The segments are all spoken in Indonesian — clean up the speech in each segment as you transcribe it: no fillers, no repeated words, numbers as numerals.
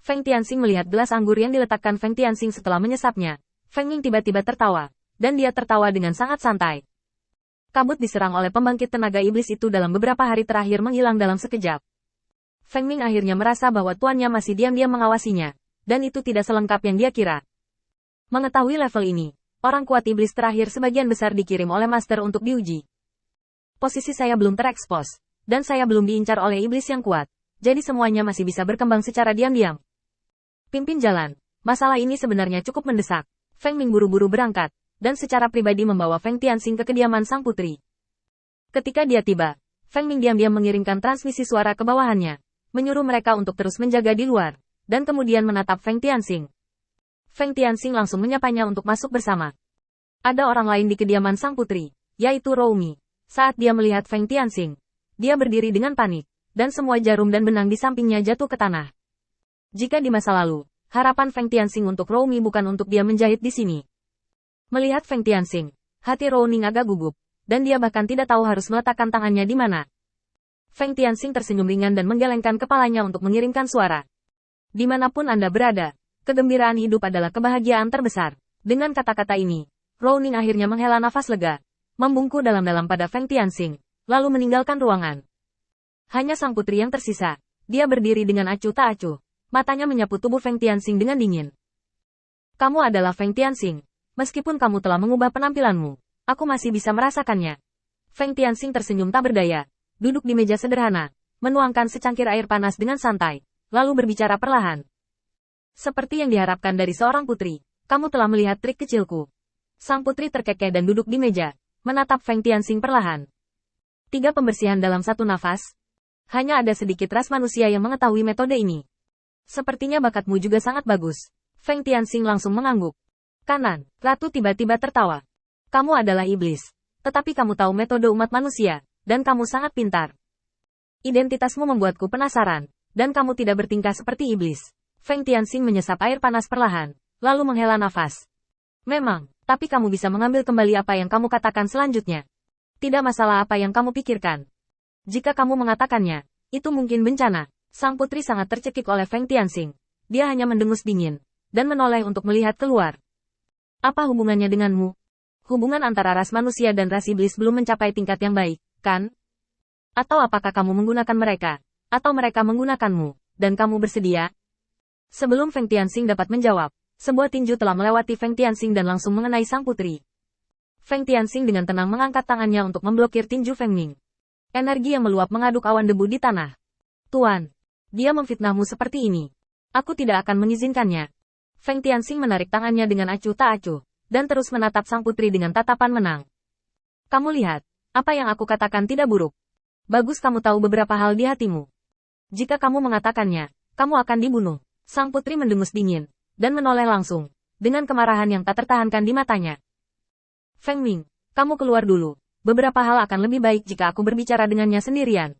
Feng Tianxing melihat gelas anggur yang diletakkan Feng Tianxing setelah menyesapnya. Feng Ming tiba-tiba tertawa, dan dia tertawa dengan sangat santai. Kabut diserang oleh pembangkit tenaga iblis itu dalam beberapa hari terakhir menghilang dalam sekejap. Feng Ming akhirnya merasa bahwa tuannya masih diam-diam mengawasinya, dan itu tidak selengkap yang dia kira. Mengetahui level ini, orang kuat iblis terakhir sebagian besar dikirim oleh master untuk diuji. Posisi saya belum terekspos, dan saya belum diincar oleh iblis yang kuat, jadi semuanya masih bisa berkembang secara diam-diam. Pimpin jalan. Masalah ini sebenarnya cukup mendesak. Feng Ming buru-buru berangkat, dan secara pribadi membawa Feng Tianxing ke kediaman sang putri. Ketika dia tiba, Feng Ming diam-diam mengirimkan transmisi suara ke bawahannya, menyuruh mereka untuk terus menjaga di luar, dan kemudian menatap Feng Tianxing. Feng Tianxing langsung menyapanya untuk masuk bersama. Ada orang lain di kediaman sang putri, yaitu Roumi. Saat dia melihat Feng Tianxing, dia berdiri dengan panik, dan semua jarum dan benang di sampingnya jatuh ke tanah. Jika di masa lalu, harapan Feng Tianxing untuk Roumi bukan untuk dia menjahit di sini. Melihat Feng Tianxing, hati Roumi agak gugup, dan dia bahkan tidak tahu harus meletakkan tangannya di mana. Feng Tianxing tersenyum ringan dan menggelengkan kepalanya untuk mengirimkan suara. Dimanapun Anda berada, kegembiraan hidup adalah kebahagiaan terbesar. Dengan kata-kata ini, Roumi akhirnya menghela nafas lega, membungkuk dalam-dalam pada Feng Tianxing, lalu meninggalkan ruangan. Hanya sang putri yang tersisa. Dia berdiri dengan acuh tak acuh. Matanya menyapu tubuh Feng Tianxing dengan dingin. Kamu adalah Feng Tianxing. Meskipun kamu telah mengubah penampilanmu, aku masih bisa merasakannya. Feng Tianxing tersenyum tak berdaya, duduk di meja sederhana, menuangkan secangkir air panas dengan santai, lalu berbicara perlahan. Seperti yang diharapkan dari seorang putri, kamu telah melihat trik kecilku. Sang putri terkekeh dan duduk di meja, menatap Feng Tianxing perlahan. 3 pembersihan dalam satu nafas. Hanya ada sedikit ras manusia yang mengetahui metode ini. Sepertinya bakatmu juga sangat bagus. Feng Tianxing langsung mengangguk. Kanan, Ratu tiba-tiba tertawa. Kamu adalah iblis. Tetapi kamu tahu metode umat manusia, dan kamu sangat pintar. Identitasmu membuatku penasaran, dan kamu tidak bertingkah seperti iblis. Feng Tianxing menyesap air panas perlahan, lalu menghela nafas. Memang, tapi kamu bisa mengambil kembali apa yang kamu katakan selanjutnya. Tidak masalah apa yang kamu pikirkan. Jika kamu mengatakannya, itu mungkin bencana. Sang putri sangat tercekik oleh Feng Tianxing. Dia hanya mendengus dingin, dan menoleh untuk melihat keluar. Apa hubungannya denganmu? Hubungan antara ras manusia dan ras iblis belum mencapai tingkat yang baik, kan? Atau apakah kamu menggunakan mereka? Atau mereka menggunakanmu, dan kamu bersedia? Sebelum Feng Tianxing dapat menjawab, sebuah tinju telah melewati Feng Tianxing dan langsung mengenai sang putri. Feng Tianxing dengan tenang mengangkat tangannya untuk memblokir tinju Feng Ming. Energi yang meluap mengaduk awan debu di tanah. Tuan, dia memfitnahmu seperti ini. Aku tidak akan mengizinkannya. Feng Tianxing menarik tangannya dengan acuh tak acuh, dan terus menatap sang putri dengan tatapan menang. Kamu lihat, apa yang aku katakan tidak buruk. Bagus kamu tahu beberapa hal di hatimu. Jika kamu mengatakannya, kamu akan dibunuh. Sang putri mendengus dingin, dan menoleh langsung, dengan kemarahan yang tak tertahankan di matanya. Feng Ming, kamu keluar dulu. Beberapa hal akan lebih baik jika aku berbicara dengannya sendirian.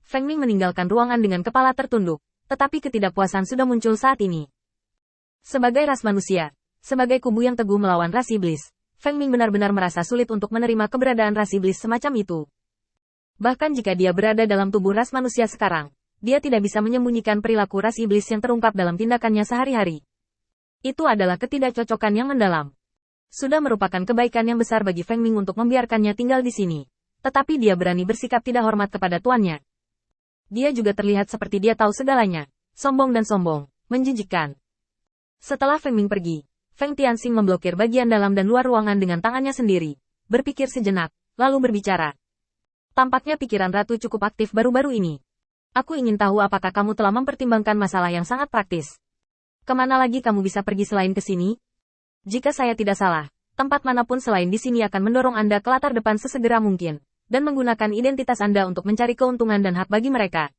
Feng Ming meninggalkan ruangan dengan kepala tertunduk, tetapi ketidakpuasan sudah muncul saat ini. Sebagai ras manusia, sebagai kubu yang teguh melawan ras iblis, Feng Ming benar-benar merasa sulit untuk menerima keberadaan ras iblis semacam itu. Bahkan jika dia berada dalam tubuh ras manusia sekarang, dia tidak bisa menyembunyikan perilaku ras iblis yang terungkap dalam tindakannya sehari-hari. Itu adalah ketidakcocokan yang mendalam. Sudah merupakan kebaikan yang besar bagi Feng Ming untuk membiarkannya tinggal di sini. Tetapi dia berani bersikap tidak hormat kepada tuannya. Dia juga terlihat seperti dia tahu segalanya. Sombong dan sombong, menjijikkan. Setelah Feng Ming pergi, Feng Tianxing memblokir bagian dalam dan luar ruangan dengan tangannya sendiri. Berpikir sejenak, lalu berbicara. Tampaknya pikiran Ratu cukup aktif baru-baru ini. Aku ingin tahu apakah kamu telah mempertimbangkan masalah yang sangat praktis. Kemana lagi kamu bisa pergi selain ke sini? Jika saya tidak salah, tempat manapun selain di sini akan mendorong Anda ke latar depan sesegera mungkin, dan menggunakan identitas Anda untuk mencari keuntungan dan hak bagi mereka.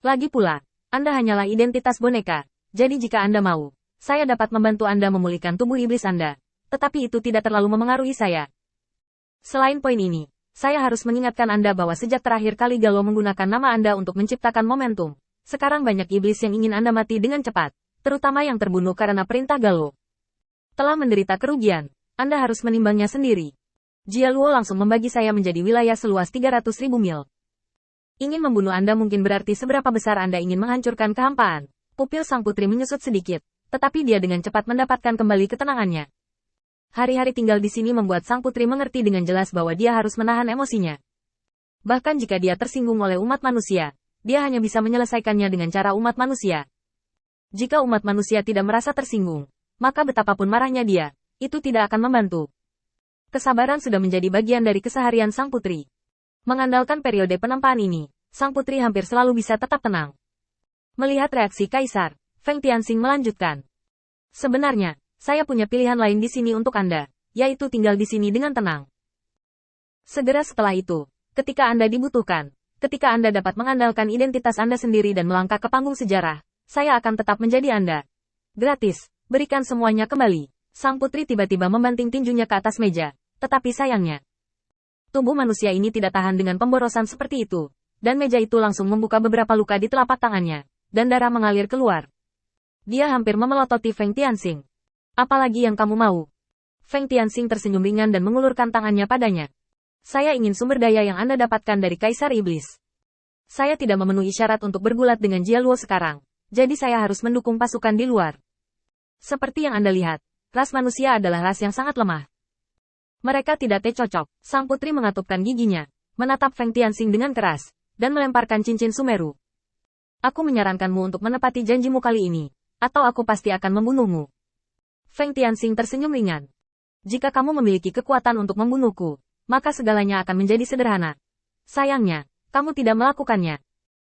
Lagi pula, Anda hanyalah identitas boneka, jadi jika Anda mau, saya dapat membantu Anda memulihkan tubuh iblis Anda, tetapi itu tidak terlalu memengaruhi saya. Selain poin ini, saya harus mengingatkan Anda bahwa sejak terakhir kali Galo menggunakan nama Anda untuk menciptakan momentum, sekarang banyak iblis yang ingin Anda mati dengan cepat, terutama yang terbunuh karena perintah Galo. Telah menderita kerugian, Anda harus menimbangnya sendiri. Jia Luo langsung membagi saya menjadi wilayah seluas 300.000 mil. Ingin membunuh Anda mungkin berarti seberapa besar Anda ingin menghancurkan kehampaan. Pupil sang putri menyusut sedikit, tetapi dia dengan cepat mendapatkan kembali ketenangannya. Hari-hari tinggal di sini membuat sang putri mengerti dengan jelas bahwa dia harus menahan emosinya. Bahkan jika dia tersinggung oleh umat manusia, dia hanya bisa menyelesaikannya dengan cara umat manusia. Jika umat manusia tidak merasa tersinggung, maka betapapun marahnya dia, itu tidak akan membantu. Kesabaran sudah menjadi bagian dari keseharian sang putri. Mengandalkan periode penempaan ini, sang putri hampir selalu bisa tetap tenang. Melihat reaksi Kaisar, Feng Tianxing melanjutkan. Sebenarnya, saya punya pilihan lain di sini untuk Anda, yaitu tinggal di sini dengan tenang. Segera setelah itu, ketika Anda dibutuhkan, ketika Anda dapat mengandalkan identitas Anda sendiri dan melangkah ke panggung sejarah, saya akan tetap menjadi Anda. Gratis, berikan semuanya kembali. Sang putri tiba-tiba membanting tinjunya ke atas meja, tetapi sayangnya, tubuh manusia ini tidak tahan dengan pemborosan seperti itu, dan meja itu langsung membuka beberapa luka di telapak tangannya, dan darah mengalir keluar. Dia hampir memelototi Feng Tianxing. Apalagi yang kamu mau? Feng Tianxing tersenyum ringan dan mengulurkan tangannya padanya. Saya ingin sumber daya yang Anda dapatkan dari Kaisar Iblis. Saya tidak memenuhi syarat untuk bergulat dengan Jia Luo sekarang, jadi saya harus mendukung pasukan di luar. Seperti yang Anda lihat, ras manusia adalah ras yang sangat lemah. Mereka tidak cocok. Sang putri mengatupkan giginya, menatap Feng Tianxing dengan keras, dan melemparkan cincin Sumeru. Aku menyarankanmu untuk menepati janjimu kali ini, atau aku pasti akan membunuhmu. Feng Tianxing tersenyum ringan. Jika kamu memiliki kekuatan untuk membunuhku, maka segalanya akan menjadi sederhana. Sayangnya, kamu tidak melakukannya.